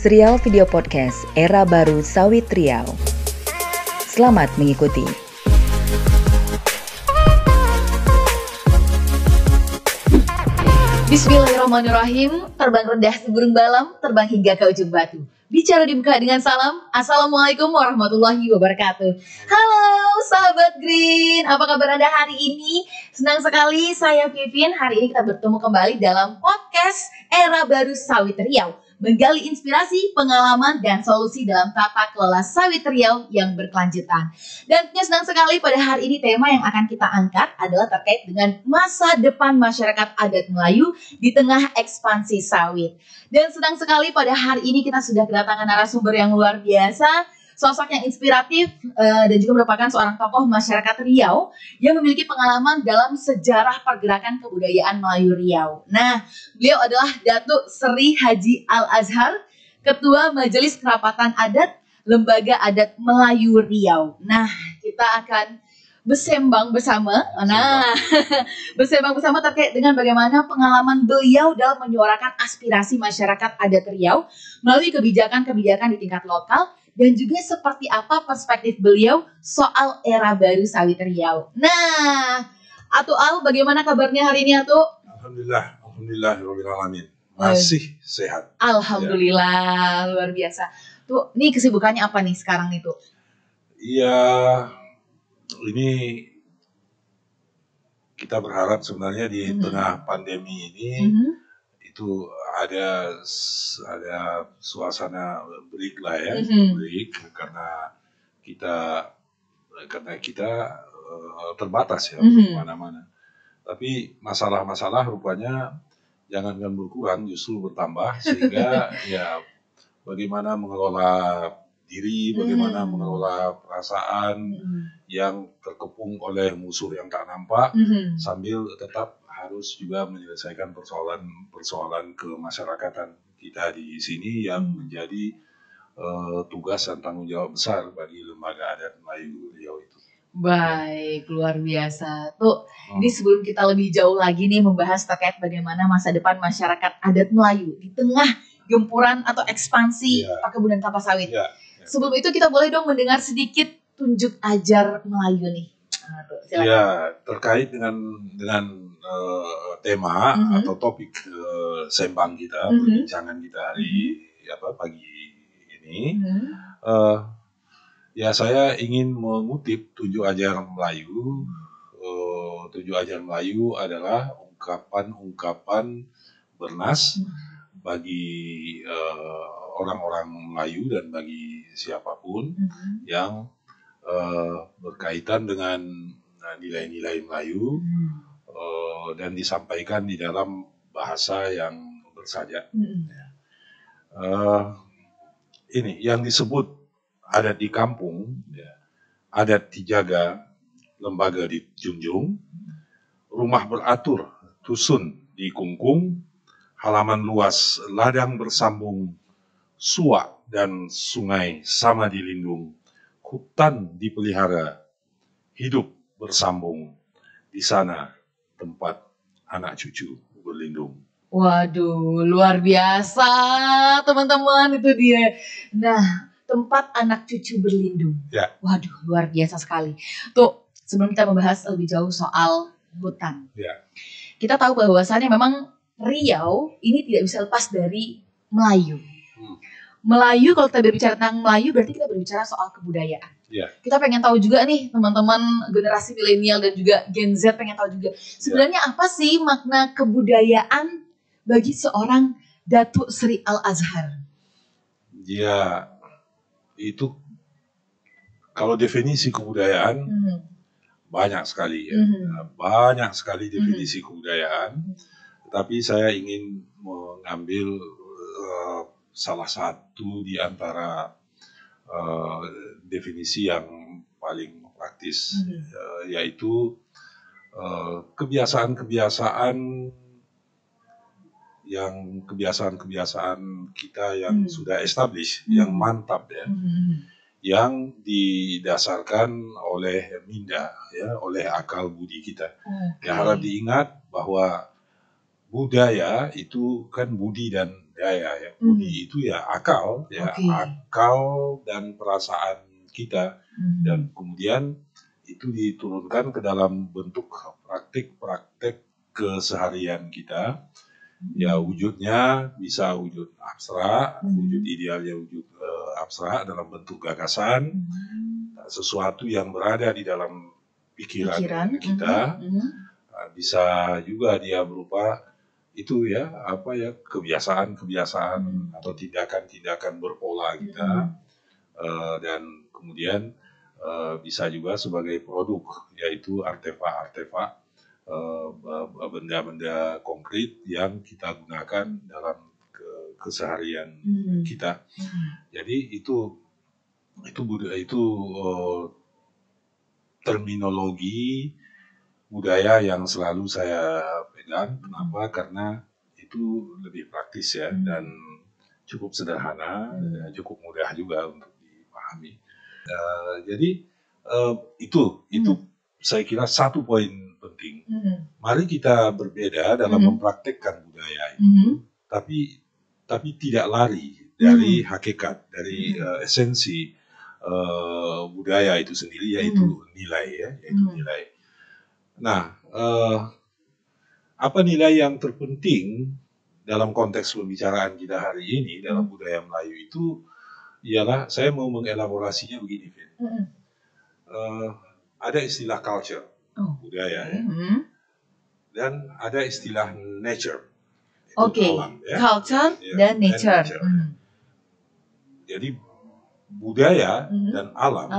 serial video podcast Era Baru Sawit Riau. Selamat mengikuti. Bismillahirrahmanirrahim. Terbang rendah seburung balam, terbang hingga ke ujung batu. Bicara dibuka dengan salam. Assalamualaikum warahmatullahi wabarakatuh. Halo sahabat Green, apa kabar Anda hari ini? Senang sekali, saya Vivin. Hari ini kita bertemu kembali dalam podcast Era Baru Sawit Riau, menggali inspirasi, pengalaman, dan solusi dalam tata kelola sawit Riau yang berkelanjutan. Dan tentunya senang sekali pada hari ini tema yang akan kita angkat adalah terkait dengan masa depan masyarakat adat Melayu di tengah ekspansi sawit. Dan senang sekali pada hari ini kita sudah kedatangan narasumber yang luar biasa, sosok yang inspiratif dan juga merupakan seorang tokoh masyarakat Riau yang memiliki pengalaman dalam sejarah pergerakan kebudayaan Melayu Riau. Nah, beliau adalah Datuk Seri Haji Al-Azhar, Ketua Majelis Kerapatan Adat Lembaga Adat Melayu Riau. Nah, kita akan bersembang bersama. Bersembang bersama terkait dengan bagaimana pengalaman beliau dalam menyuarakan aspirasi masyarakat adat Riau melalui kebijakan-kebijakan di tingkat lokal, dan juga seperti apa perspektif beliau soal era baru sawit Riau. Nah, Atu Al, bagaimana kabarnya hari ini, Atu? Alhamdulillahirrahmanirrahim. Masih sehat. Alhamdulillah, luar biasa. Tuh, ini kesibukannya apa nih sekarang itu? Iya, ini kita berharap sebenarnya di tengah pandemi ini itu ada suasana break lah ya, break karena kita terbatas ya mana-mana. Tapi masalah-masalah rupanya jangankan berkurang, justru bertambah, sehingga ya bagaimana mengelola diri, bagaimana mengelola perasaan yang terkepung oleh musuh yang tak nampak, sambil tetap harus juga menyelesaikan persoalan kemasyarakatan kita di sini yang menjadi tugas dan tanggung jawab besar bagi Lembaga Adat Melayu Riau itu. Baik, luar biasa. Tuh, ini sebelum kita lebih jauh lagi nih membahas terkait bagaimana masa depan masyarakat adat Melayu di tengah gempuran atau ekspansi perkebunan kelapa sawit. Sebelum itu kita boleh dong mendengar sedikit tunjuk ajar Melayu nih. Ya, terkait dengan tema atau topik sembang kita, perbincangan kita hari pagi ini. Ya, saya ingin mengutip tunjuk ajar Melayu. Tunjuk ajar Melayu adalah ungkapan-ungkapan bernas bagi orang-orang Melayu dan bagi siapapun yang berkaitan dengan nilai-nilai Melayu dan disampaikan di dalam bahasa yang bersaja. Ini yang disebut adat di kampung, adat dijaga, lembaga dijunjung, rumah beratur, dusun dikungkung, halaman luas, ladang bersambung, suak dan sungai sama dilindung, hutan dipelihara, hidup bersambung, di sana tempat anak cucu berlindung. Waduh, luar biasa teman-teman, itu dia. Nah, tempat anak cucu berlindung. Waduh, luar biasa sekali. Tuh, sebelum kita membahas lebih jauh soal hutan, kita tahu bahwasannya memang Riau ini tidak bisa lepas dari Melayu. Melayu, kalau kita berbicara tentang Melayu berarti kita berbicara soal kebudayaan. Kita pengen tahu juga nih teman-teman generasi milenial dan juga Gen Z pengen tahu juga sebenarnya apa sih makna kebudayaan bagi seorang Datuk Seri Al-Azhar? Ya, itu kalau definisi kebudayaan banyak sekali ya. Banyak sekali definisi kebudayaan. Tapi saya ingin mengambil salah satu di antara definisi yang paling praktis, yaitu kebiasaan-kebiasaan kita yang sudah established, yang mantap ya, yang didasarkan oleh minda, oleh akal budi kita. Yang harap diingat bahwa budaya itu kan budi dan daya ya. Budi itu ya akal, akal dan perasaan kita, dan kemudian itu diturunkan ke dalam bentuk praktik-praktik keseharian kita. Ya wujudnya bisa wujud abstrak, wujud idealnya wujud abstrak dalam bentuk gagasan, sesuatu yang berada di dalam pikiran kita. Bisa juga dia berupa itu ya kebiasaan atau tindakan berpola kita, dan kemudian bisa juga sebagai produk, yaitu artefak-artefak, benda-benda konkret yang kita gunakan dalam keseharian kita. Jadi itu terminologi budaya yang selalu saya pegang. Kenapa? Karena itu lebih praktis ya, dan cukup sederhana, cukup mudah juga untuk dipahami. Jadi itu saya kira satu poin penting. Mari kita berbeda dalam mempraktekkan budaya itu, tapi tidak lari dari hakikat, dari esensi budaya itu sendiri, yaitu nilai ya, nilai. Nah, apa nilai yang terpenting dalam konteks pembicaraan kita hari ini dalam budaya Melayu itu ialah, saya mau mengelaborasinya begini, Vin. Ada istilah culture, budaya ya, dan ada istilah nature. Alam, ya. Culture dan nature. Jadi budaya dan alam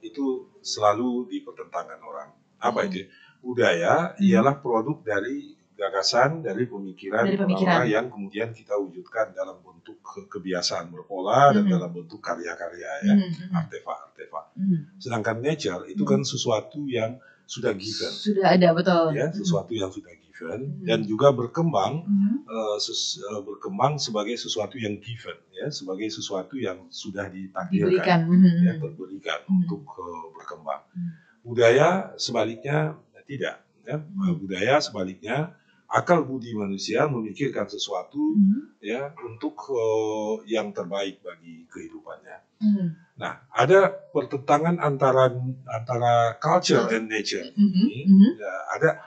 itu selalu dipertentangkan orang. Apa itu? Budaya ialah produk dari gagasan, dari pemikiran orang yang kemudian kita wujudkan dalam bentuk kebiasaan berpola dan dalam bentuk karya-karya ya, artefak-artefak. Sedangkan nature itu kan sesuatu yang sudah given. Sudah ada, betul. Ya, sesuatu yang sudah given dan juga berkembang, berkembang sebagai sesuatu yang given ya, sebagai sesuatu yang sudah ditakdirkan, terberikan untuk berkembang. Budaya sebaliknya tidak ya. Budaya sebaliknya, akal budi manusia memikirkan sesuatu ya untuk yang terbaik bagi kehidupannya. Nah, ada pertentangan antara culture and nature ini. Ya, ada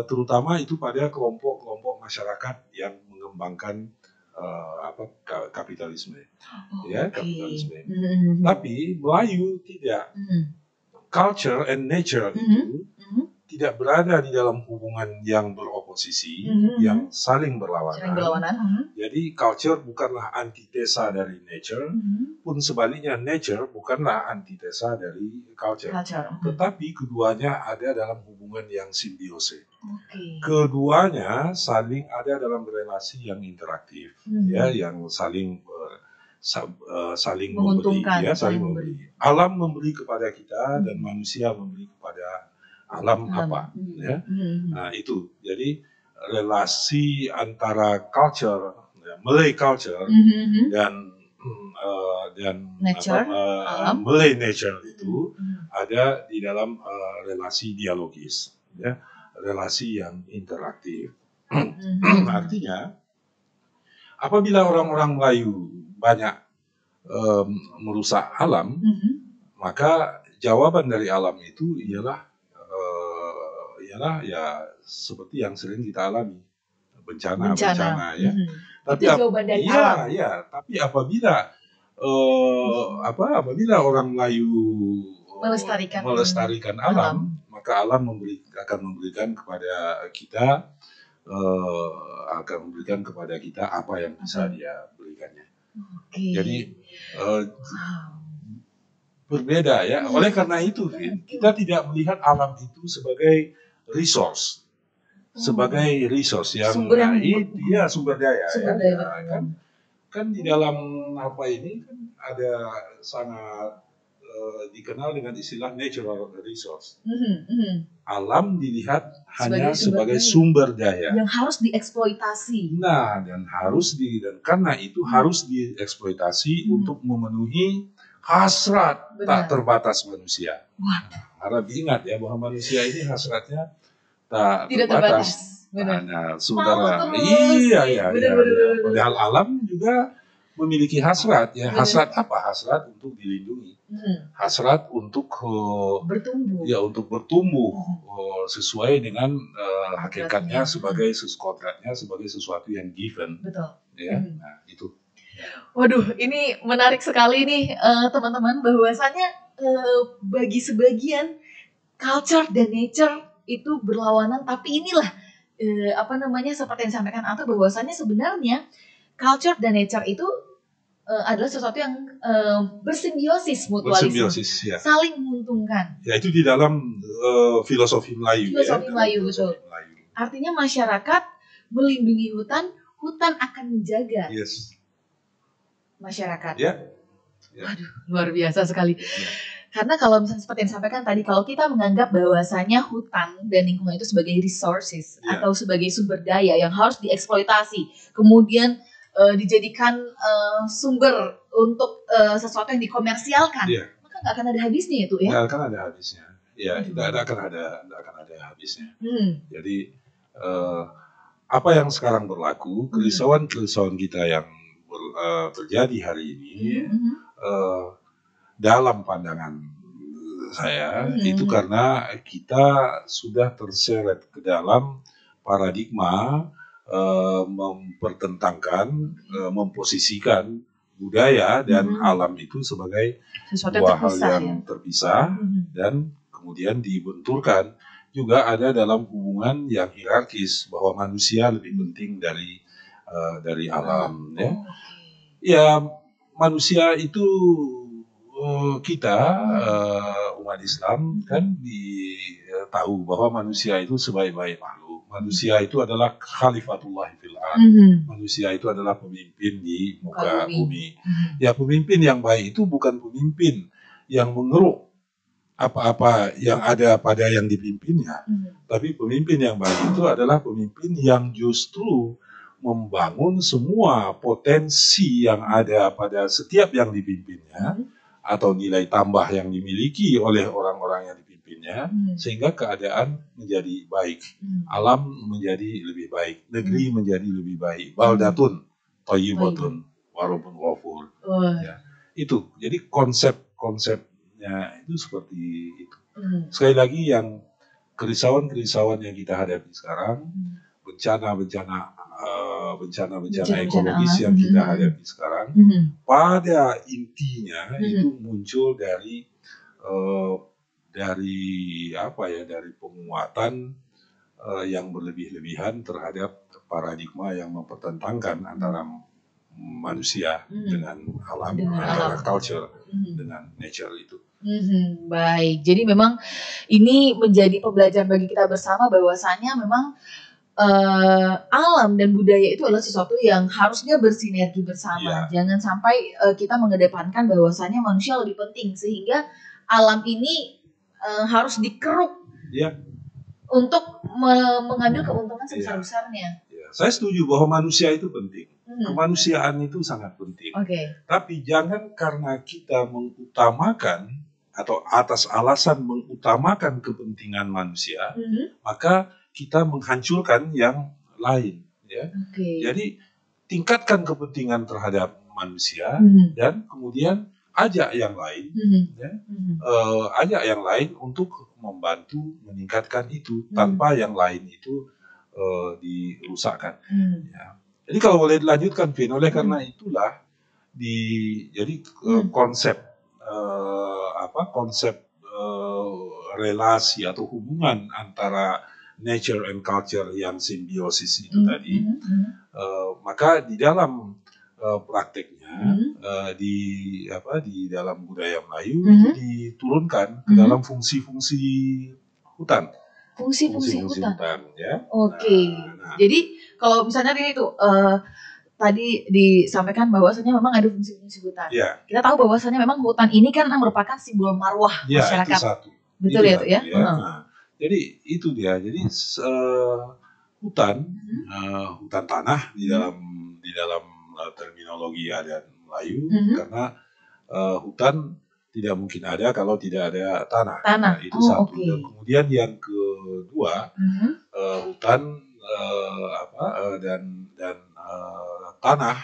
terutama itu pada kelompok-kelompok masyarakat yang mengembangkan kapitalisme. Kapitalisme. Tapi Melayu tidak. Culture and nature itu tidak berada di dalam hubungan yang beroposisi, yang saling berlawanan. Jadi culture bukanlah antitesa dari nature, pun sebaliknya nature bukanlah antitesa dari culture. Tetapi keduanya ada dalam hubungan yang simbiose. Keduanya saling ada dalam relasi yang interaktif, ya, yang saling memberi, ya, saling memberi. Alam memberi kepada kita dan manusia memberi kepada alam ya. Nah, itu. Jadi relasi antara culture, Malay culture dan nature, Malay nature itu ada di dalam relasi dialogis, ya, relasi yang interaktif. Artinya, apabila orang-orang Melayu banyak merusak alam, maka jawaban dari alam itu ialah ya seperti yang sering kita alami, bencana ya. Tapi jawaban dari alam. Ya, tapi apabila orang Melayu melestarikan alam, maka alam akan memberikan kepada kita apa yang bisa dia berikannya. Jadi berbeda ya. Oleh karena itu, kita tidak melihat alam itu sebagai resource, yang sumber daya. Kan di dalam ini kan ada sangat dikenal dengan istilah natural resource. Alam dilihat hanya sebagai sumber daya yang harus dieksploitasi. Nah, dan karena itu harus dieksploitasi untuk memenuhi hasrat tak terbatas manusia. Harap diingat ya bahwa manusia ini hasratnya tak terbatas. benar. Hanya sementara. Mau terus. Iya. Benar. Padahal alam juga memiliki hasrat ya. Benar. Hasrat apa? Hasrat untuk dilindungi. Hasrat untuk bertumbuh. Ya, untuk bertumbuh sesuai dengan hakikatnya sebagai kodratnya sebagai sesuatu yang given. Betul. Ya. Nah, itu. Waduh, ini menarik sekali nih teman-teman, bahwasannya bagi sebagian culture dan nature itu berlawanan, tapi inilah seperti yang disampaikan Anto, bahwasannya sebenarnya culture dan nature itu adalah sesuatu yang bersimbiosis, mutualisme, ya. saling menguntungkan. Ya, itu di dalam filosofi Melayu. Filosofi Melayu, betul. Artinya masyarakat melindungi hutan, hutan akan menjaga. Yes. Masyarakat. Ya. Waduh, luar biasa sekali. Ya. Karena kalau misalnya seperti yang disampaikan tadi, kalau kita menganggap bahwasanya hutan dan lingkungan itu sebagai resources atau sebagai sumber daya yang harus dieksploitasi, kemudian dijadikan sumber untuk sesuatu yang dikomersialkan, maka nggak akan ada habisnya itu ya? Nggak akan ada habisnya. Ya, nggak akan ada habisnya. Jadi apa yang sekarang berlaku, kerisauan kita yang terjadi hari ini, dalam pandangan saya itu karena kita sudah terseret ke dalam paradigma mempertentangkan, memposisikan budaya dan alam itu sebagai dua hal yang terpisah dan kemudian dibenturkan. Juga ada dalam hubungan yang hierarkis bahwa manusia lebih penting dari alam. Ya, manusia itu kita umat Islam kan tahu bahwa manusia itu sebaik-baik makhluk. Manusia itu adalah khalifatullah fil ard. Manusia itu adalah pemimpin di muka bumi. Ya, pemimpin yang baik itu bukan pemimpin yang mengeruk apa-apa yang ada pada yang dipimpinnya. Tapi pemimpin yang baik itu adalah pemimpin yang justru membangun semua potensi yang ada pada setiap yang dipimpinnya atau nilai tambah yang dimiliki oleh orang-orang yang dipimpinnya sehingga keadaan menjadi baik, alam menjadi lebih baik, negeri menjadi lebih baik, baldatun thayyibatun warabun ghafur. Ya, itu. Jadi konsepnya itu seperti itu. Sekali lagi, yang kerisauan yang kita hadapi sekarang, bencana ekologis yang kita hadapi sekarang, pada intinya itu muncul dari penguatan yang berlebih-lebihan terhadap paradigma yang mempertentangkan antara manusia dengan alam, antara culture dengan nature itu. Baik, jadi memang ini menjadi pembelajaran bagi kita bersama bahwasanya memang alam dan budaya itu adalah sesuatu yang harusnya bersinergi bersama. Jangan sampai kita mengedepankan bahwasanya manusia lebih penting sehingga alam ini harus dikeruk untuk mengambil keuntungan sebesar-besarnya. Saya setuju bahwa manusia itu penting. Kemanusiaan itu sangat penting. Tapi jangan karena kita mengutamakan atau atas alasan mengutamakan kepentingan manusia, maka kita menghancurkan yang lain. Ya. Jadi tingkatkan kepentingan terhadap manusia dan kemudian ajak yang lain, ajak yang lain untuk membantu meningkatkan itu tanpa yang lain itu dirusakkan. Ya. Jadi kalau boleh dilanjutkan, Vin, oleh karena itulah konsep relasi atau hubungan antara nature and culture yang simbiosis itu tadi, maka di dalam prakteknya di dalam budaya Melayu itu diturunkan ke dalam fungsi-fungsi hutan. Fungsi-fungsi hutan. Ya. Jadi kalau misalnya ini tuh tadi disampaikan bahwasanya memang ada fungsi-fungsi hutan. Kita tahu bahwasanya memang hutan ini kan merupakan simbol marwah masyarakat. Itu satu. Betul itu ya. Jadi itu dia. Jadi hutan tanah di dalam terminologi adat Melayu, karena hutan tidak mungkin ada kalau tidak ada tanah. Nah, itu satu. Dan kemudian yang kedua, hutan tanah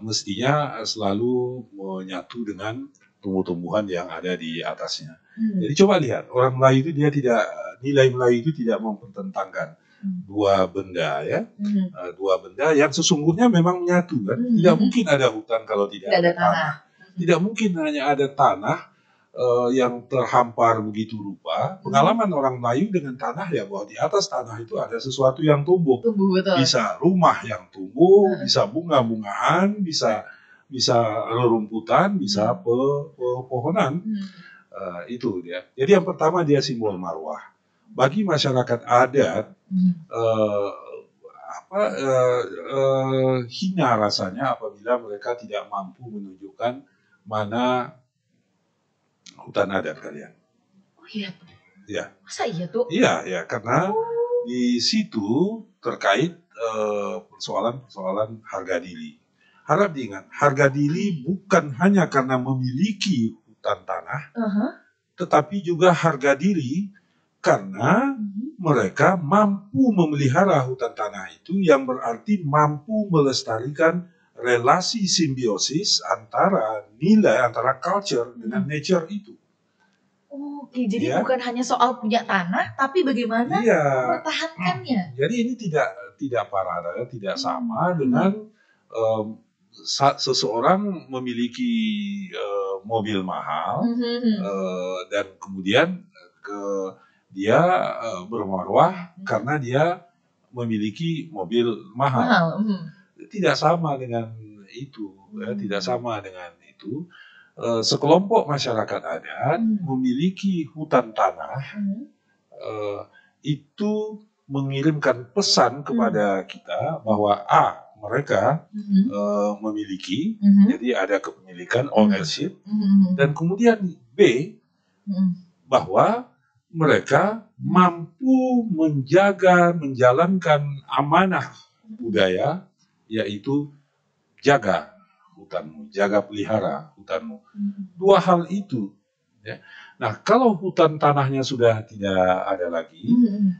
mestinya selalu menyatu dengan tumbuh-tumbuhan yang ada di atasnya. Jadi coba lihat, orang Melayu itu nilai Melayu itu tidak mempertentangkan dua benda ya, dua benda yang sesungguhnya memang menyatu kan. Tidak mungkin ada hutan kalau tidak ada tanah. Tidak mungkin hanya ada tanah yang terhampar begitu rupa. Pengalaman orang Melayu dengan tanah ya, bahwa di atas tanah itu ada sesuatu yang tumbuh. Betul. Bisa rumah yang tumbuh, bisa bunga-bungaan, bisa rerumputan, bisa pepohonan. Itu dia. Jadi yang pertama dia simbol marwah. Bagi masyarakat adat hina rasanya apabila mereka tidak mampu menunjukkan mana hutan adat kalian. Oh iya. Ya. Masa iya tuh? Iya, karena di situ terkait persoalan harga diri. Harap diingat, harga diri bukan hanya karena memiliki hutan tanah, tetapi juga harga diri karena mereka mampu memelihara hutan tanah itu, yang berarti mampu melestarikan relasi simbiosis antara culture dengan nature itu. Oke, jadi bukan hanya soal punya tanah, tapi bagaimana mempertahankannya. Jadi ini tidak paralel, tidak sama dengan seseorang memiliki mobil mahal dan kemudian dia bermarwah karena dia memiliki mobil mahal. Tidak sama dengan itu, tidak sama dengan itu. Sekelompok masyarakat adat memiliki hutan tanah, itu mengirimkan pesan kepada kita bahwa mereka memiliki, jadi ada kepemilikan, ownership, dan kemudian B, bahwa mereka mampu menjalankan amanah budaya, yaitu jaga hutanmu, jaga pelihara hutanmu. Dua hal itu. Ya. Nah, kalau hutan tanahnya sudah tidak ada lagi,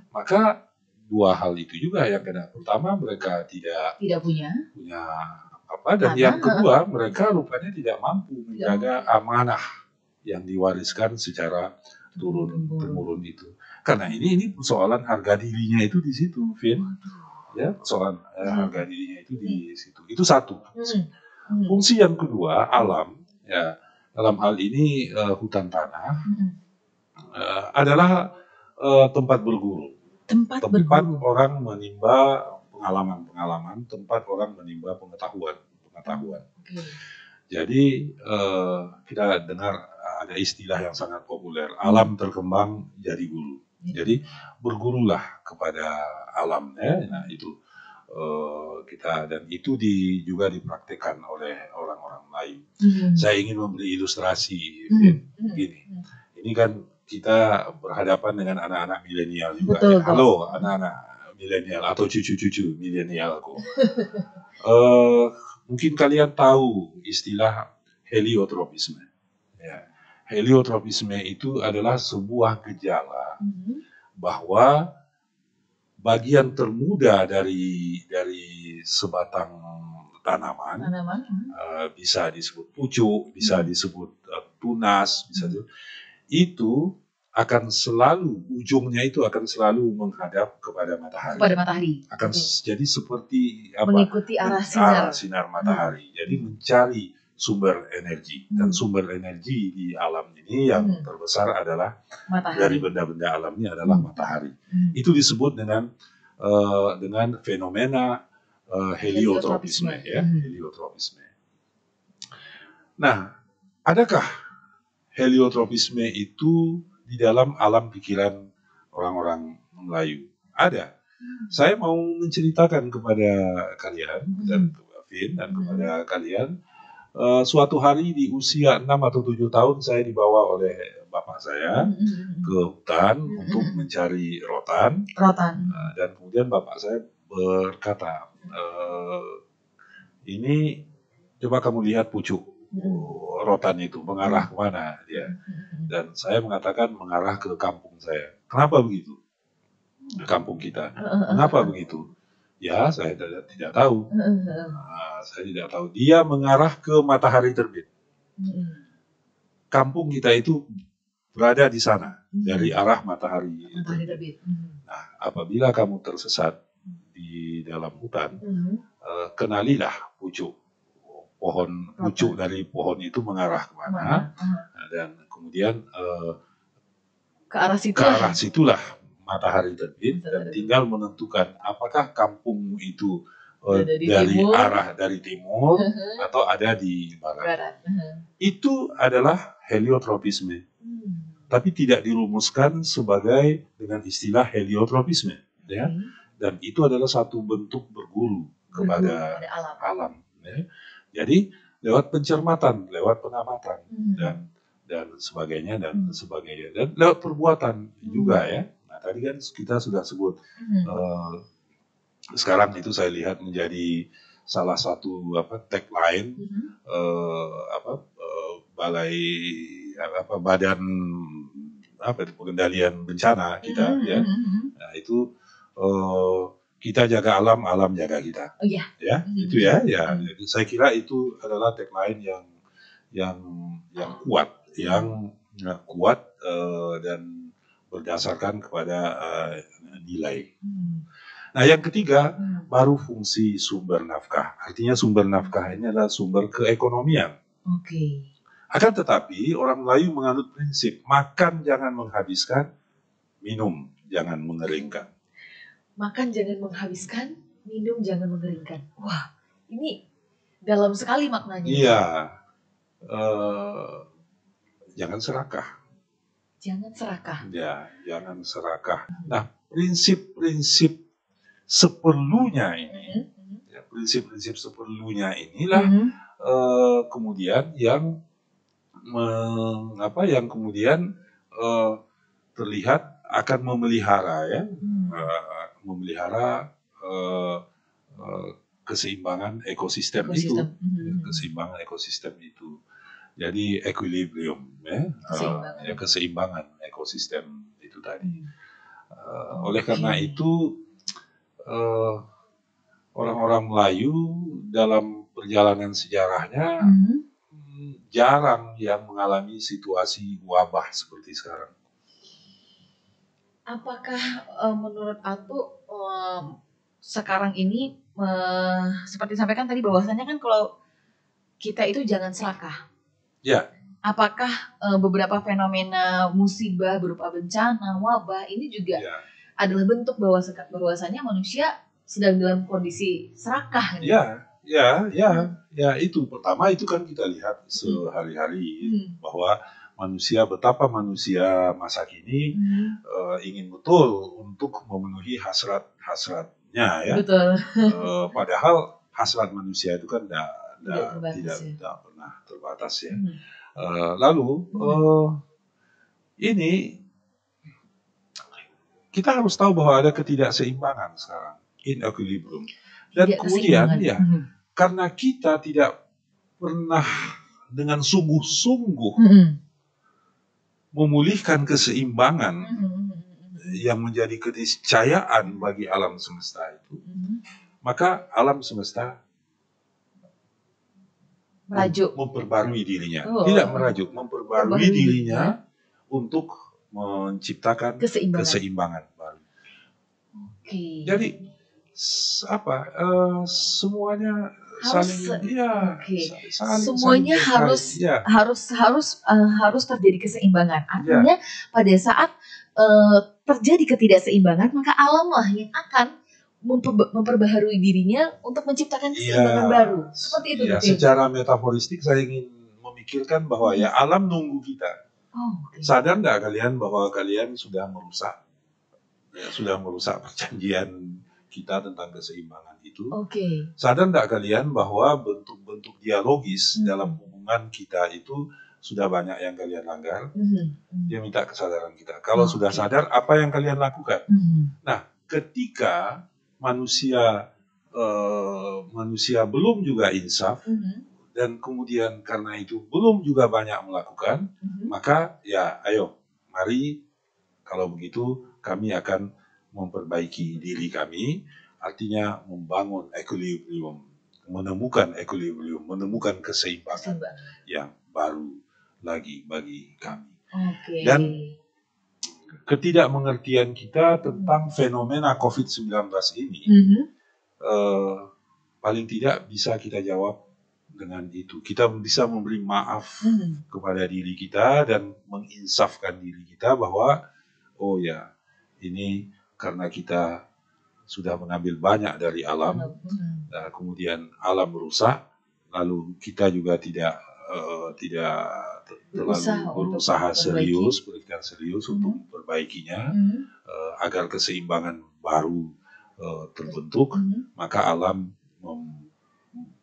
maka dua hal itu juga yang kena. Pertama, mereka tidak punya apa, dan yang kedua, mereka rupanya tidak mampu menjaga amanah yang diwariskan secara turun-temurun itu. Karena ini persoalan harga dirinya itu di situ, Vin. Ya, persoalan harga dirinya itu di situ. Itu satu. Fungsi yang kedua, alam, ya, dalam hal ini hutan tanah adalah tempat berguru. Tempat orang menimba pengalaman, tempat orang menimba pengetahuan. Jadi kita dengar ada istilah yang sangat populer, alam terkembang jadi guru. Jadi bergurulah kepada alam, ya. Nah itu kita, dan itu juga dipraktikkan oleh orang-orang Melayu. Saya ingin memberi ilustrasi gini. Ini kan kita berhadapan dengan anak-anak milenial juga. Betul. Halo anak-anak milenial atau cucu-cucu milenialku. Mungkin kalian tahu istilah heliotropisme. Ya. Heliotropisme itu adalah sebuah gejala bahwa bagian termuda dari sebatang tanaman bisa disebut pucuk, bisa disebut tunas, bisa itu akan selalu, ujungnya itu akan selalu menghadap kepada matahari. Akan jadi seperti mengikuti arah sinar matahari. Jadi mencari sumber energi, dan sumber energi di alam ini yang terbesar adalah matahari. Dari benda-benda alam ini adalah matahari. Itu disebut dengan fenomena heliotropisme, ya, heliotropisme. Nah, adakah heliotropisme itu di dalam alam pikiran orang-orang Melayu? Ada. Saya mau menceritakan kepada kalian dan kepada Vin dan kepada kalian. Suatu hari di usia 6 atau 7 tahun saya dibawa oleh bapak saya ke hutan untuk mencari rotan. Dan kemudian bapak saya berkata, ini coba kamu lihat pucuk rotan itu mengarah kemana dia. Dan saya mengatakan mengarah ke kampung saya. Kenapa begitu? kampung kita. Mengapa begitu? Ya, saya tidak tahu. Saya tidak tahu. Dia mengarah ke matahari terbit. Kampung kita itu berada di sana, dari arah matahari terbit. Nah, apabila kamu tersesat di dalam hutan, kenalilah pucuk dari pohon itu mengarah kemana, dan kemudian ke arah situlah matahari terbit, dan tinggal menentukan apakah kampung itu dari timur atau ada di barat. Itu adalah heliotropisme, tapi tidak dirumuskan dengan istilah heliotropisme, ya. Dan itu adalah satu bentuk berguru kepada alam. Ya. Jadi lewat pencermatan, lewat pengamatan dan sebagainya dan lewat perbuatan juga, ya. Nah, tadi kan kita sudah sebut. Sekarang itu saya lihat menjadi salah satu tagline badan pengendalian bencana kita, ya. Nah, itu kita jaga alam, alam jaga kita. Ya, itu ya. Jadi saya kira itu adalah tagline yang kuat dan berdasarkan kepada nilai. Nah, yang ketiga, baru fungsi sumber nafkah. Artinya sumber nafkah ini adalah sumber keekonomian. Akan tetapi, orang Melayu menganut prinsip, makan jangan menghabiskan, minum jangan mengeringkan. Makan jangan menghabiskan, minum jangan mengeringkan. Wah, ini dalam sekali maknanya. Iya. Jangan serakah. Jangan serakah. Ya, jangan serakah. Nah, prinsip-prinsip seperlunya ini, prinsip-prinsip seperlunya inilah kemudian yang kemudian terlihat akan memelihara, ya, keseimbangan ekosistem itu, keseimbangan ekosistem itu. Jadi equilibrium, ya, keseimbangan ekosistem itu tadi. Oleh karena itu orang-orang Melayu dalam perjalanan sejarahnya jarang yang mengalami situasi wabah seperti sekarang. Apakah menurut Atu sekarang ini seperti disampaikan tadi bahwasannya kan kalau kita itu jangan serakah. Ya. Apakah beberapa fenomena musibah berupa bencana, wabah ini juga adalah bentuk bahwasanya manusia sedang dalam kondisi serakah? Gitu? Ya, itu pertama itu kan kita lihat sehari-hari bahwa betapa manusia masa kini ingin betul untuk memenuhi hasratnya, ya. Betul. Padahal hasrat manusia itu kan tidak pernah terbatas, ya. Lalu ini kita harus tahu bahwa ada ketidakseimbangan sekarang, inequilibrium. Dan kemudian karena kita tidak pernah dengan sungguh-sungguh memulihkan keseimbangan yang menjadi keniscayaan bagi alam semesta itu, maka alam semesta memperbarui dirinya, tidak merajuk, memperbarui dirinya untuk menciptakan keseimbangan baru. Jadi semuanya semuanya harus terjadi keseimbangan. Artinya pada saat terjadi ketidakseimbangan, maka alamlah yang akan memperbaharui dirinya untuk menciptakan keseimbangan baru. Seperti itu. Secara metaforistik saya ingin memikirkan bahwa alam nunggu kita. Sadar nggak kalian bahwa kalian sudah merusak perjanjian kita tentang keseimbangan itu? Sadar nggak kalian bahwa bentuk-bentuk dialogis dalam hubungan kita itu sudah banyak yang kalian langgar? Dia minta kesadaran kita. Kalau sudah sadar, apa yang kalian lakukan? Nah, ketika manusia belum juga insaf, dan kemudian karena itu belum juga banyak melakukan, maka ayo, mari kalau begitu kami akan memperbaiki diri kami, artinya membangun equilibrium, menemukan keseimbangan yang baru lagi bagi kami. Dan ketidakmengertian kita tentang fenomena COVID-19 ini, paling tidak bisa kita jawab dengan itu. Kita bisa memberi maaf kepada diri kita dan menginsafkan diri kita bahwa, oh ya, ini karena kita sudah mengambil banyak dari alam, kemudian alam rusak, lalu kita juga tidak terlalu berusaha serius untuk memperbaikinya, agar keseimbangan baru terbentuk, maka alam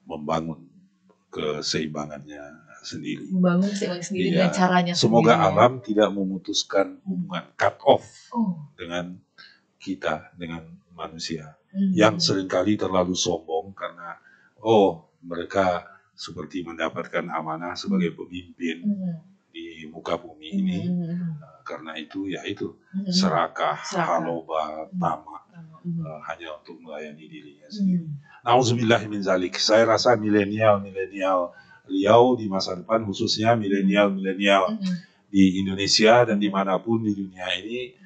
membangun keseimbangannya sendiri. Membangun keseimbangan sendiri dengan caranya Semoga sendiri. alam tidak memutuskan hubungan cut off dengan kita, dengan manusia yang seringkali terlalu sombong karena mereka seperti mendapatkan amanah sebagai pemimpin di muka bumi ini. Karena itu serakah, haloba, tamak, hanya untuk melayani dirinya sendiri. Nauzubillah min zalik. Saya rasa milenial Riau di masa depan, khususnya milenial di Indonesia dan dimanapun di dunia ini,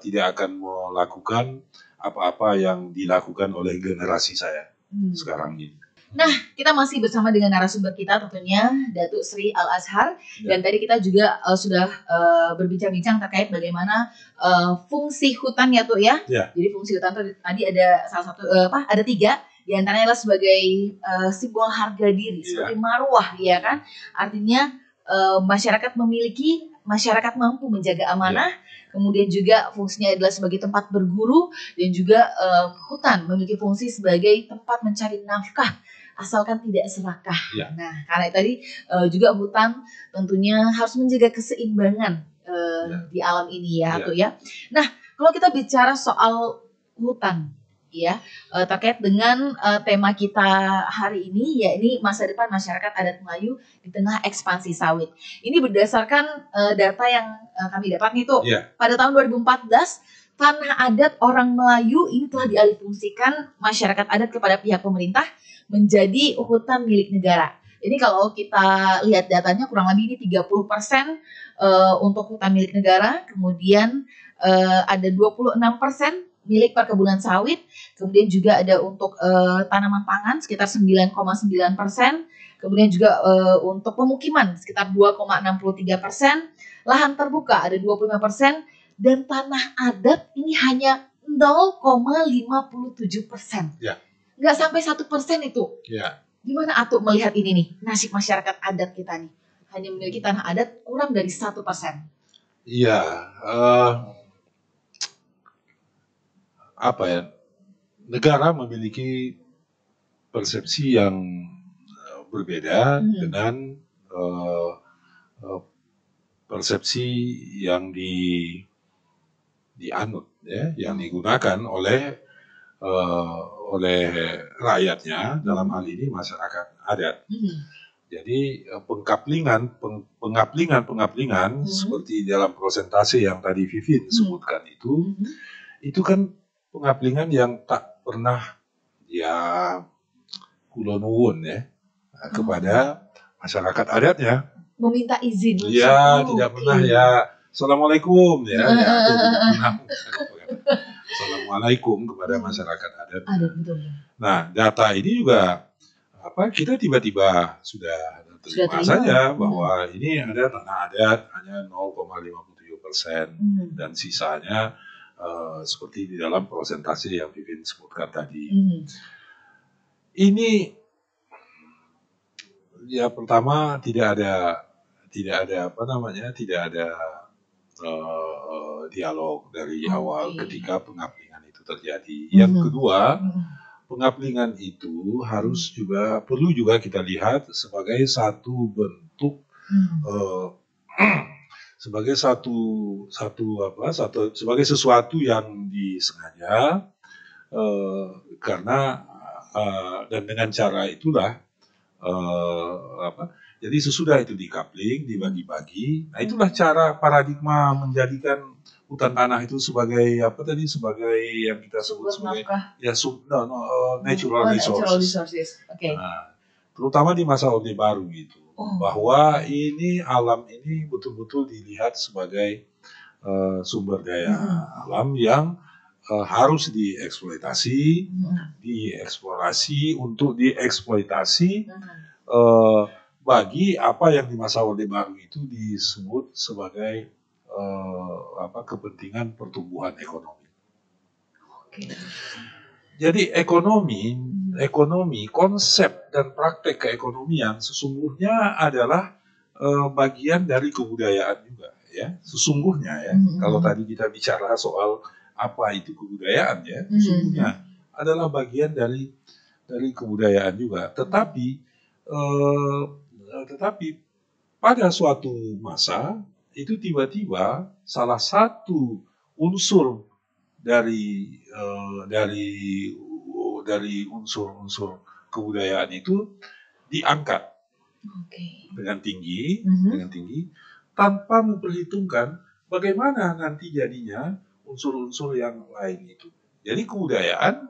tidak akan melakukan apa-apa yang dilakukan oleh generasi saya sekarang ini. Nah, kita masih bersama dengan narasumber kita tentunya Datuk Sri Al-Azhar, dan tadi kita juga sudah berbincang-bincang terkait bagaimana fungsi hutan ya Tuk ya. Jadi fungsi hutan tadi ada salah satu ada 3. Di antaranya adalah sebagai simbol harga diri, sebagai marwah ya kan. Artinya masyarakat mampu menjaga amanah. Kemudian juga fungsinya adalah sebagai tempat berguru, dan juga hutan memiliki fungsi sebagai tempat mencari nafkah asalkan tidak serakah. Nah, karena tadi juga hutan tentunya harus menjaga keseimbangan di alam ini ya, Tuh ya. Nah, kalau kita bicara soal hutan ya, terkait dengan tema kita hari ini, ya ini masa depan masyarakat adat Melayu di tengah ekspansi sawit. Ini berdasarkan data yang kami dapat nih Tuh. Pada tahun 2014 tanah adat orang Melayu ini telah dialihfungsikan masyarakat adat kepada pihak pemerintah menjadi hutan milik negara. Jadi kalau kita lihat datanya kurang lebih ini 30% untuk hutan milik negara, kemudian ada 26% milik perkebunan sawit, kemudian juga ada untuk tanaman pangan sekitar 9,9%, kemudian juga untuk pemukiman sekitar 2,63%, lahan terbuka ada 25%, dan tanah adat ini hanya 0,57%. Nggak sampai 1% itu. Gimana Atuk melihat ini nih, nasib masyarakat adat kita nih? Hanya memiliki tanah adat kurang dari 1%. Iya, negara memiliki persepsi yang berbeda dengan persepsi yang dianut ya, yang digunakan oleh rakyatnya, dalam hal ini masyarakat adat. Jadi pengaplingan seperti dalam prosentase yang tadi Vivin sebutkan itu kan pengaplingan yang tak pernah kula nuwun ya kepada masyarakat adatnya. Meminta izin. Tidak pernah Assalamualaikum tidak pernah. Assalamualaikum kepada masyarakat adat. Nah, data ini juga kita tiba-tiba sudah terima saja bahwa ini ada tanah adat hanya 0,57% dan sisanya seperti di dalam prosentase yang Vivin sebutkan tadi. Ini pertama tidak ada dialog dari awal ketika pengaplingan itu terjadi. Yang kedua, pengaplingan itu perlu juga kita lihat sebagai satu bentuk sebagai sebagai sesuatu yang disengaja, karena dan dengan cara itulah jadi sesudah itu dikapling, dibagi-bagi, nah itulah cara paradigma menjadikan hutan tanah itu sebagai apa tadi, sebagai yang kita sebut sebagai natural resources. Nah, terutama di masa Orde Baru gitu, bahwa ini alam ini betul-betul dilihat sebagai sumber daya alam yang harus dieksploitasi, dieksplorasi untuk dieksploitasi bagi apa yang di masa Orde Baru itu disebut sebagai kepentingan pertumbuhan ekonomi. Jadi ekonomi, konsep dan praktek keekonomian sesungguhnya adalah bagian dari kebudayaan juga, ya. Sesungguhnya, ya. Kalau tadi kita bicara soal apa itu kebudayaan, ya, sesungguhnya adalah bagian dari kebudayaan juga. Tetapi pada suatu masa itu tiba-tiba salah satu unsur dari unsur-unsur kebudayaan itu diangkat dengan tinggi, tanpa memperhitungkan bagaimana nanti jadinya unsur-unsur yang lain itu. Jadi kebudayaan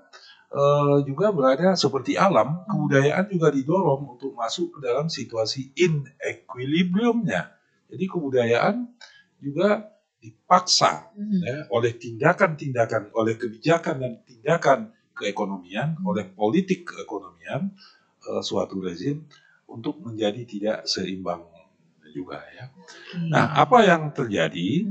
juga berada seperti alam, kebudayaan juga didorong untuk masuk ke dalam situasi in equilibriumnya. Jadi kebudayaan juga dipaksa oleh tindakan-tindakan, oleh kebijakan dan tindakan keekonomian, oleh politik keekonomian suatu rezim untuk menjadi tidak seimbang juga, ya. Nah, apa yang terjadi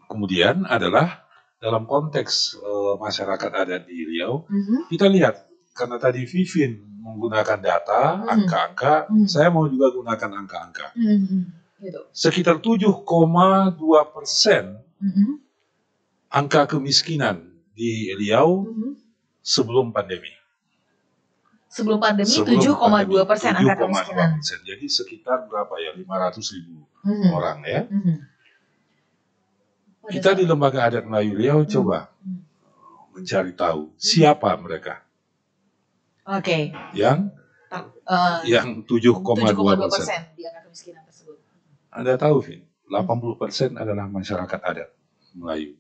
kemudian adalah dalam konteks masyarakat adat di Riau, kita lihat karena tadi Vivin menggunakan data, angka-angka, saya mau juga gunakan angka-angka. Sekitar 7,2% angka kemiskinan di Riau sebelum pandemi. Sebelum pandemi 7,2% angka kemiskinan. Jadi sekitar berapa ya? 500.000 orang, ya. Kita di Lembaga Adat Melayu Riau coba mencari tahu siapa mereka. Yang 7,2% di angka kemiskinan tersebut. Anda tahu, Vin, 80% adalah masyarakat adat Melayu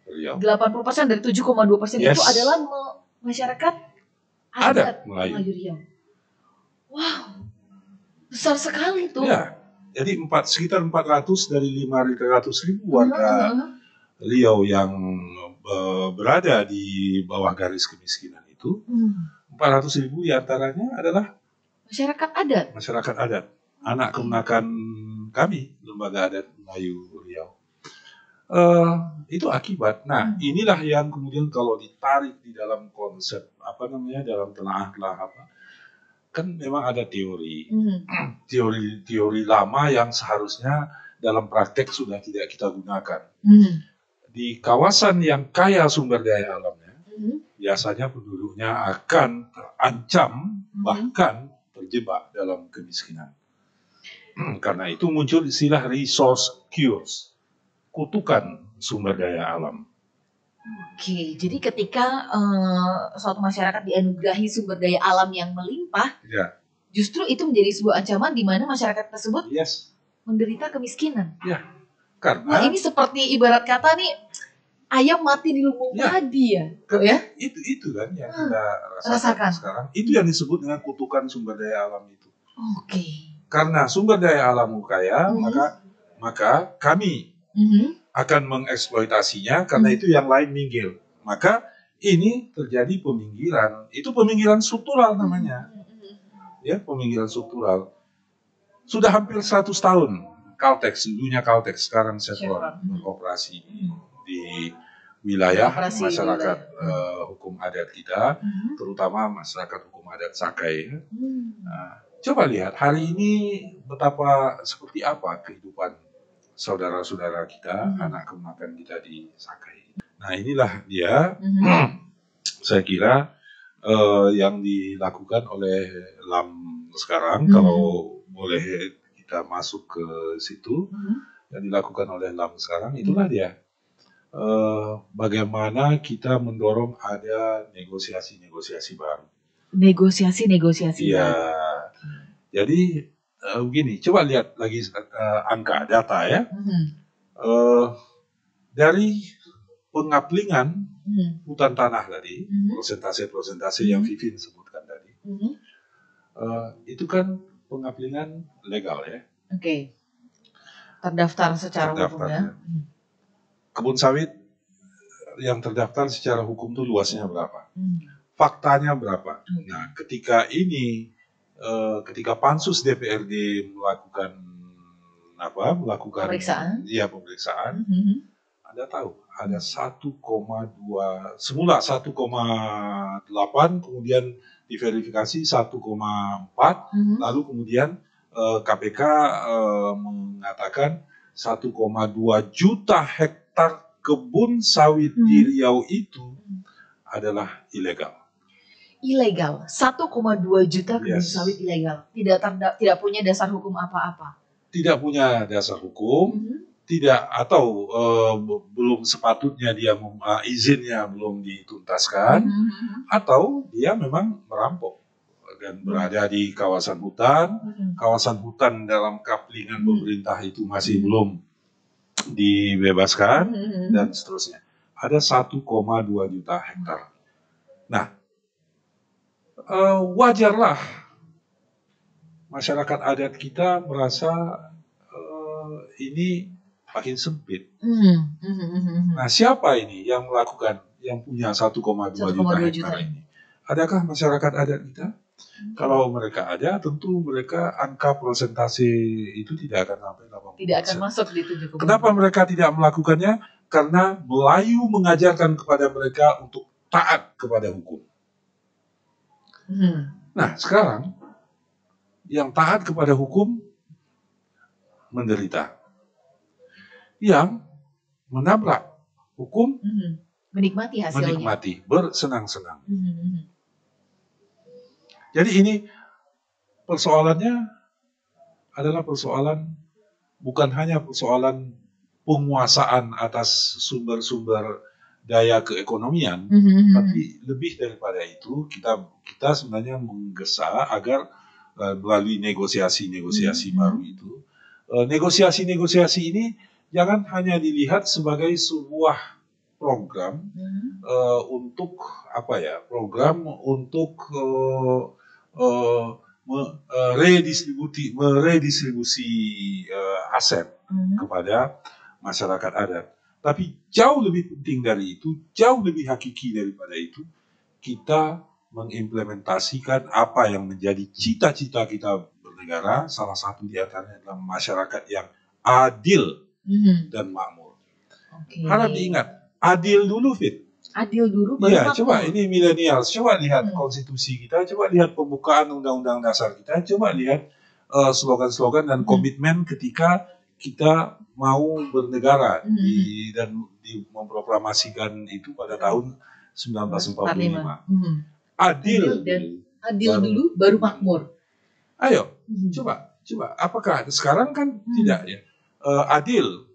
Riau. 80% dari 7,2% itu adalah masyarakat adat Melayu Riau. Wow, besar sekali tuh. Ya, jadi sekitar 400 dari 500.000 warga Riau yang berada di bawah garis kemiskinan itu, 400.000 diantaranya adalah masyarakat adat, anak kemenakan kami, Lembaga Adat Melayu Riau. Itu akibat. Nah, inilah yang kemudian kalau ditarik di dalam konsep dalam telah kan memang ada teori lama yang seharusnya dalam praktek sudah tidak kita gunakan. Di kawasan yang kaya sumber daya alamnya, biasanya penduduknya akan terancam bahkan terjebak dalam kemiskinan. Karena itu muncul istilah resource curse, kutukan sumber daya alam. Jadi ketika suatu masyarakat dianugerahi sumber daya alam yang melimpah, justru itu menjadi sebuah ancaman di mana masyarakat tersebut menderita kemiskinan. Karena ini seperti ibarat kata nih, ayam mati di lubang padi ya. Itu kan yang kita rasakan sekarang. Itu yang disebut dengan kutukan sumber daya alam itu. Karena sumber daya alammu kaya, maka kami akan mengeksploitasinya, karena itu yang lain minggir. Maka ini terjadi peminggiran. Itu peminggiran struktural namanya. Ya, peminggiran struktural. Sudah hampir 100 tahun Caltex, dulunya Caltex, sekarang Chevron beroperasi di wilayah masyarakat hukum adat kita, terutama masyarakat hukum adat Sakai. Coba lihat hari ini seperti apa kehidupan saudara-saudara kita, anak kemenakan kita di Sakai. Nah, inilah dia, saya kira yang dilakukan oleh LAM sekarang, kalau boleh kita masuk ke situ, yang dilakukan oleh LAM sekarang, itulah dia. Bagaimana kita mendorong ada negosiasi-negosiasi baru. Negosiasi-negosiasi baru. Jadi begini, coba lihat lagi angka data ya. dari pengaplingan hutan tanah tadi, prosentase yang Vivin sebutkan tadi, itu kan pengaplingan legal ya. Oke. Terdaftar secara hukum ya. Kebun sawit yang terdaftar secara hukum itu luasnya berapa? Faktanya berapa? Nah, ketika ketika Pansus DPRD melakukan pemeriksaan, Anda tahu ada 1,2 semula 1,8 kemudian diverifikasi 1,4 lalu kemudian KPK mengatakan 1,2 juta hektar kebun sawit di Riau itu adalah ilegal. Ilegal, 1,2 juta kebun sawit ilegal, tidak punya dasar hukum apa-apa. Tidak punya dasar hukum, tidak atau belum sepatutnya dia izinnya belum dituntaskan, atau dia memang merampok dan berada di kawasan hutan dalam kaplingan pemerintah itu masih belum dibebaskan dan seterusnya. Ada 1,2 juta hektar. Nah, wajarlah masyarakat adat kita merasa ini makin sempit. Nah, siapa ini yang melakukan, yang punya 1,2 juta hektar ini? Adakah masyarakat adat kita? Kalau mereka ada, tentu mereka angka prosentase itu tidak akan sampai 80%. Tidak akan masuk di 70%. Kenapa mereka tidak melakukannya? Karena Melayu mengajarkan kepada mereka untuk taat kepada hukum. Nah, sekarang yang taat kepada hukum menderita. Yang menabrak hukum menikmati hasilnya. Menikmati, bersenang-senang. Jadi ini persoalannya adalah bukan hanya persoalan penguasaan atas sumber-sumber daya keekonomian, tapi lebih daripada itu kita sebenarnya menggesa agar melalui negosiasi-negosiasi baru itu, negosiasi-negosiasi ini jangan hanya dilihat sebagai sebuah program untuk meredistribusi aset kepada masyarakat adat. Tapi jauh lebih penting dari itu, jauh lebih hakiki daripada itu, kita mengimplementasikan apa yang menjadi cita-cita kita bernegara. Salah satu di antaranya adalah masyarakat yang adil dan makmur. Harap diingat, adil dulu, Fit. Adil dulu baru makmur. makmur. Coba ini milenial, coba lihat konstitusi kita, coba lihat pembukaan undang-undang dasar kita, coba lihat slogan-slogan dan komitmen ketika kita mau bernegara dan memproklamasikan itu pada tahun 1945. Adil dulu baru makmur. Ayo, coba. Apakah sekarang kan tidak ya? Adil.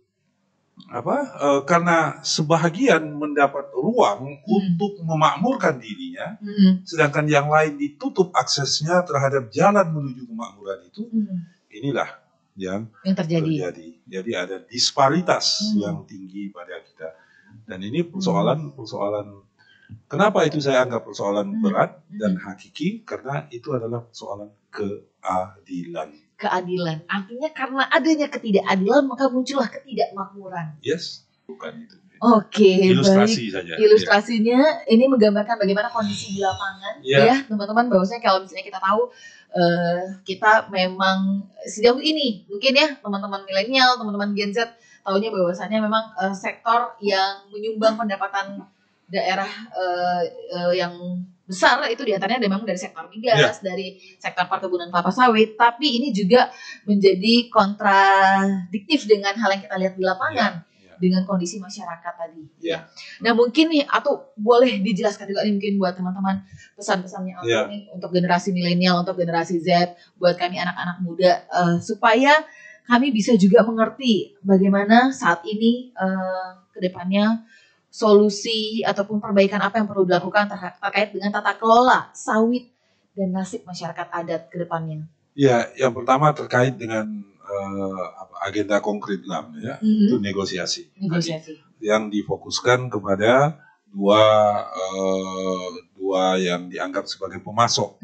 Karena sebahagian mendapat ruang untuk memakmurkan dirinya, sedangkan yang lain ditutup aksesnya terhadap jalan menuju kemakmuran itu. Inilah yang terjadi. Jadi ada disparitas yang tinggi pada kita. Dan ini persoalan. Kenapa itu saya anggap persoalan berat dan hakiki? Karena itu adalah persoalan keadilan. Keadilan, artinya karena adanya ketidakadilan maka muncullah ketidakmakmuran. Yes, bukan itu. Oke, ilustrasi baik. Saja. Ilustrasinya ini menggambarkan bagaimana kondisi di lapangan, ya teman-teman. Bahwasanya kalau misalnya kita tahu kita memang sejauh ini mungkin ya teman-teman milenial, teman-teman Gen Z tahunya bahwasanya memang sektor yang menyumbang pendapatan daerah yang besar itu diantaranya memang dari sektor migas, dari sektor perkebunan kelapa sawit. Tapi ini juga menjadi kontradiktif dengan hal yang kita lihat di lapangan dengan kondisi masyarakat tadi. Nah mungkin nih, atau boleh dijelaskan juga nih mungkin buat teman-teman pesan-pesannya apa nih untuk generasi milenial, untuk generasi Z, buat kami anak-anak muda supaya kami bisa juga mengerti bagaimana saat ini ke depannya solusi ataupun perbaikan apa yang perlu dilakukan terkait dengan tata kelola sawit dan nasib masyarakat adat ke depannya. Ya, yang pertama terkait dengan agenda konkret itu negosiasi. yang difokuskan kepada dua yang dianggap sebagai pemasok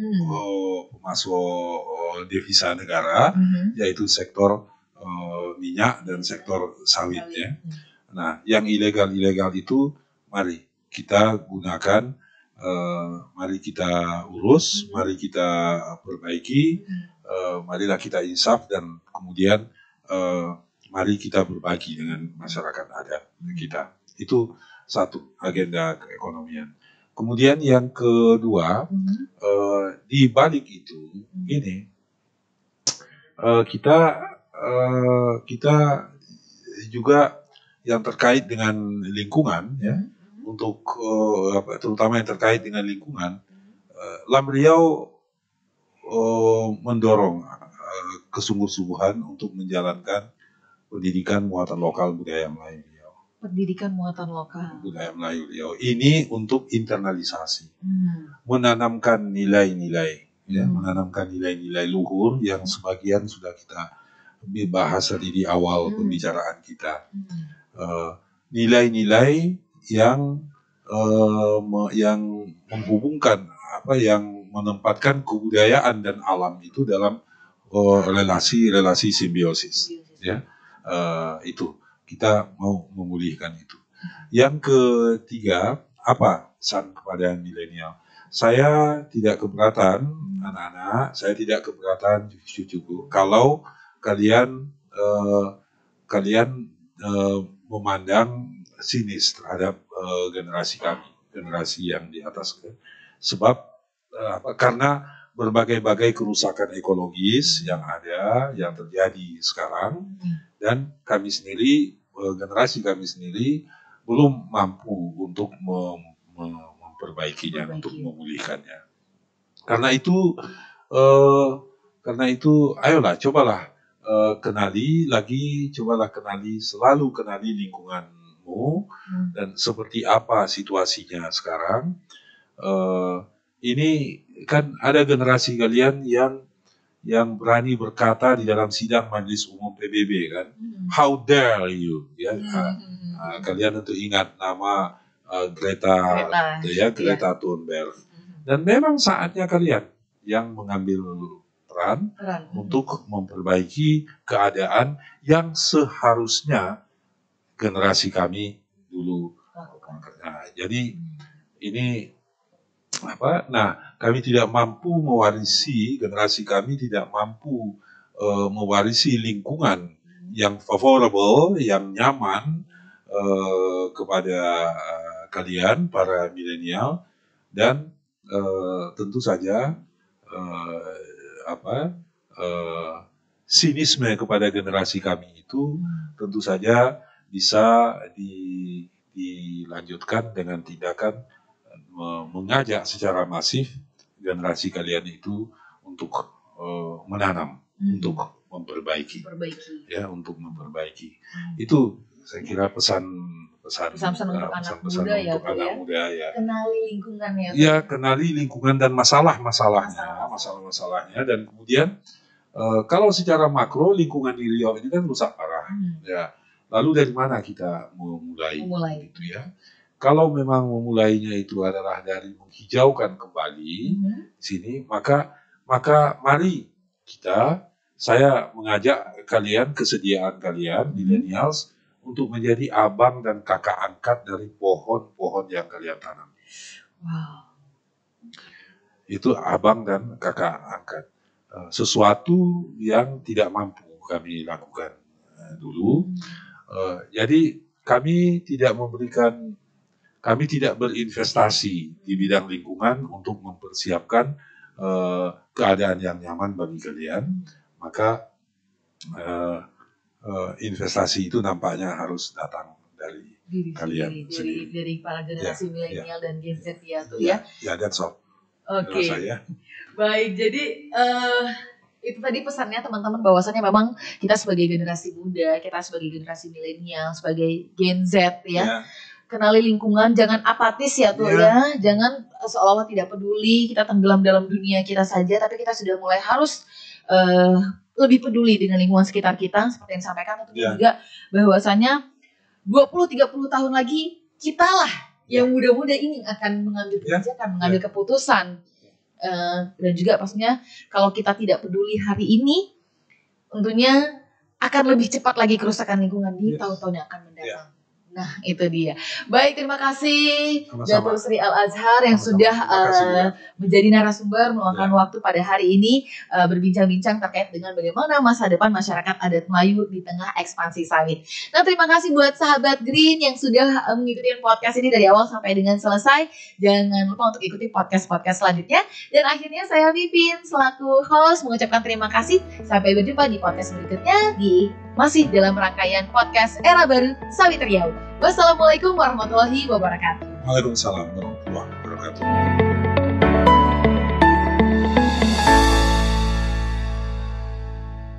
devisa negara, yaitu sektor minyak dan sektor sawit ya. Nah, yang ilegal itu mari kita gunakan, mari kita urus, mari kita perbaiki, marilah kita insaf dan kemudian mari kita berbagi dengan masyarakat adat kita. Itu satu agenda keekonomian. Kemudian yang kedua, di balik itu gini, kita juga yang terkait dengan lingkungan ya, untuk terutama yang terkait dengan lingkungan, Lam Riau mendorong kesungguh-sungguhan untuk menjalankan pendidikan muatan lokal budaya Melayu Riau. Pendidikan muatan lokal Budaya Melayu Riau ini untuk internalisasi, menanamkan nilai-nilai, ya, menanamkan nilai-nilai luhur yang sebagian sudah kita bahas tadi di awal pembicaraan kita. Nilai-nilai yang menghubungkan yang menempatkan kebudayaan dan alam itu dalam relasi simbiosis ya. Itu kita mau memulihkan itu. Yang ketiga, apa pesan kepada milenial? Saya tidak keberatan anak-anak, saya tidak keberatan cucu-cucu kalau kalian memandang sinis terhadap generasi kami, generasi yang di atas. Sebab karena berbagai-bagai kerusakan ekologis yang ada, yang terjadi sekarang, dan kami sendiri, generasi kami sendiri belum mampu untuk memperbaikinya, untuk memulihkannya. Karena itu, ayolah, cobalah selalu kenali lingkunganmu dan seperti apa situasinya sekarang. Ini kan ada generasi kalian yang berani berkata di dalam sidang Majelis Umum PBB kan, how dare you, ya. Kalian tentu ingat nama Greta Thunberg. Dan memang saatnya kalian yang mengambil peran untuk memperbaiki keadaan yang seharusnya generasi kami dulu lakukan. Nah, jadi ini kami tidak mampu mewarisi, generasi kami tidak mampu mewarisi lingkungan yang favorable, yang nyaman kepada kalian para milenial, dan tentu saja sinisme kepada generasi kami itu tentu saja bisa dilanjutkan dengan tindakan mengajak secara masif generasi kalian itu untuk menanam, untuk memperbaiki. Ya, untuk memperbaiki. Itu saya kira pesan untuk anak muda ya. Kenali lingkungan ya. Ya, kenali lingkungan dan masalah-masalahnya, dan kemudian kalau secara makro lingkungan di Riau ini kan rusak parah. Ya. Lalu dari mana kita memulai. Gitu ya. Kalau memang memulainya itu adalah dari menghijaukan kembali sini, maka mari saya mengajak kalian, kesediaan kalian millennials, untuk menjadi abang dan kakak angkat dari pohon-pohon yang kalian tanam. Wow. Itu abang dan kakak angkat. Sesuatu yang tidak mampu kami lakukan dulu. Jadi kami tidak berinvestasi di bidang lingkungan untuk mempersiapkan keadaan yang nyaman bagi kalian. Maka investasi itu nampaknya harus datang dari kalian sendiri. Dari para generasi milenial dan Gen Z ya tuh ya. Ya, that's all. Oke. Baik, jadi itu tadi pesannya teman-teman, bahwasannya memang kita sebagai generasi muda, kita sebagai generasi milenial, sebagai Gen Z ya. Kenali lingkungan, jangan apatis ya tuh ya. Jangan seolah-olah tidak peduli, kita tenggelam dalam dunia kita saja, tapi kita sudah mulai harus lebih peduli dengan lingkungan sekitar kita, seperti yang disampaikan tentunya juga bahwasanya 20-30 tahun lagi kitalah yang muda-muda ini akan mengambil kebijakan, mengambil keputusan. Dan juga pastinya kalau kita tidak peduli hari ini, tentunya akan lebih cepat lagi kerusakan lingkungan di tahun-tahun yang akan mendatang. Nah, itu dia. Baik, terima kasih Datuk Sri Al-Azhar yang sudah menjadi narasumber meluangkan waktu pada hari ini berbincang-bincang terkait dengan bagaimana masa depan masyarakat adat Melayu di tengah ekspansi sawit. Nah, terima kasih buat sahabat Green yang sudah mengikuti podcast ini dari awal sampai dengan selesai. Jangan lupa untuk ikuti podcast-podcast selanjutnya. Dan akhirnya saya Pipin selaku host mengucapkan terima kasih. Sampai berjumpa di podcast berikutnya masih dalam rangkaian podcast Era Baru Sawit Riau. Wassalamualaikum warahmatullahi wabarakatuh. Waalaikumsalam warahmatullahi wabarakatuh.